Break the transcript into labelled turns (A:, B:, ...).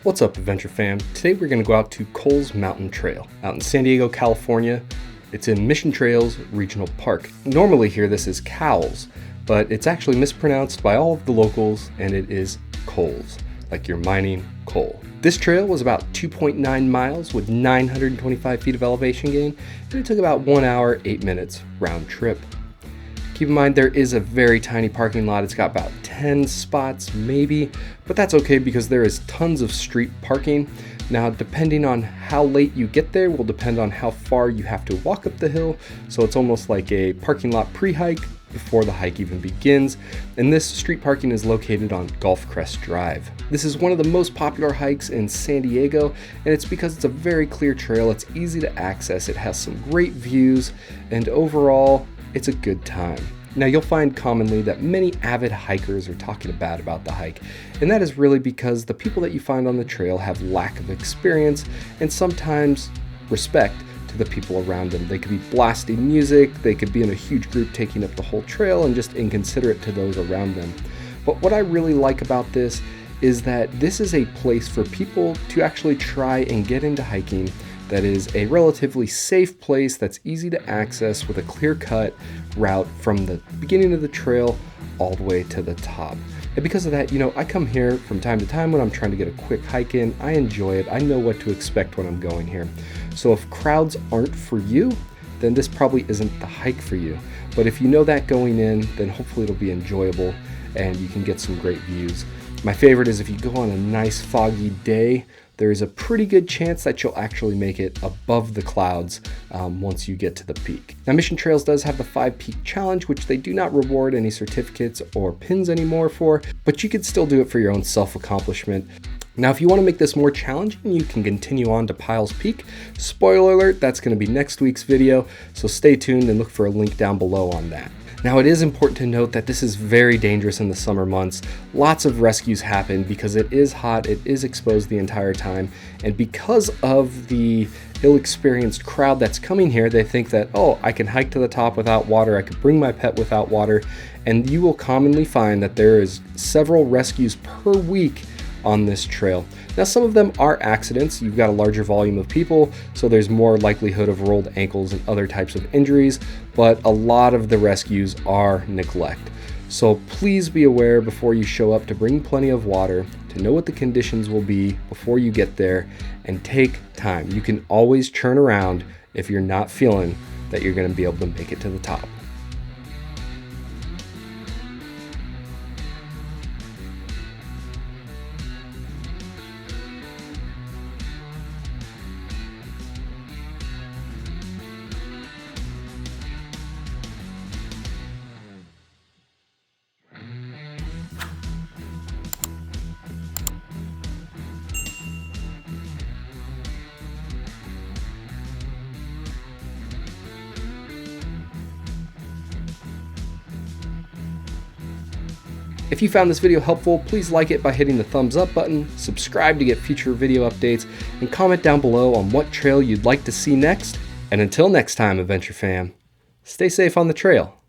A: What's up, Adventure Fam? Today we're going to go out to Cowles Mountain Trail out in San Diego, California. It's in Mission Trails Regional Park. Normally here this is Cowles, but it's actually mispronounced by all of the locals and it is Coles, like you're mining coal. This trail was about 2.9 miles with 925 feet of elevation gain, and it took about 1 hour, 8 minutes round trip. Keep in mind there is a very tiny parking lot. It's got about 10 spots maybe, but that's okay because there is tons of street parking. Now, depending on how late you get there will depend on how far you have to walk up the hill. So it's almost like a parking lot pre-hike before the hike even begins. And this street parking is located on Gulf Crest Drive. This is one of the most popular hikes in San Diego, and it's because it's a very clear trail. It's easy to access. It has some great views, and overall, it's a good time. Now, you'll find commonly that many avid hikers are talking bad about the hike, and that is really because the people that you find on the trail have lack of experience and sometimes respect to the people around them. They could be blasting music, they could be in a huge group taking up the whole trail and just inconsiderate to those around them. But what I really like about this is that this is a place for people to actually try and get into hiking that is a relatively safe place that's easy to access with a clear-cut route from the beginning of the trail all the way to the top. And because of that, I come here from time to time when I'm trying to get a quick hike in. I enjoy it. I know what to expect when I'm going here. So if crowds aren't for you, then this probably isn't the hike for you. But if you know that going in, then hopefully it'll be enjoyable and you can get some great views. My favorite is if you go on a nice foggy day, there is a pretty good chance that you'll actually make it above the clouds once you get to the peak. Now, Mission Trails does have the 5 Peak Challenge, which they do not reward any certificates or pins anymore for, but you could still do it for your own self-accomplishment. Now, if you want to make this more challenging, you can continue on to Piles Peak. Spoiler alert, that's going to be next week's video, so stay tuned and look for a link down below on that. Now, it is important to note that this is very dangerous in the summer months. Lots of rescues happen because it is hot, it is exposed the entire time, and because of the ill-experienced crowd that's coming here, they think that, oh, I can hike to the top without water, I could bring my pet without water, and you will commonly find that there is several rescues per week on this trail. Now, some of them are accidents. You've got a larger volume of people, so there's more likelihood of rolled ankles and other types of injuries, but a lot of the rescues are neglect. So please be aware before you show up to bring plenty of water, to know what the conditions will be before you get there, and take time. You can always turn around if you're not feeling that you're going to be able to make it to the top. If you found this video helpful, please like it by hitting the thumbs up button, subscribe to get future video updates, and comment down below on what trail you'd like to see next. And until next time, Adventure Fam, stay safe on the trail.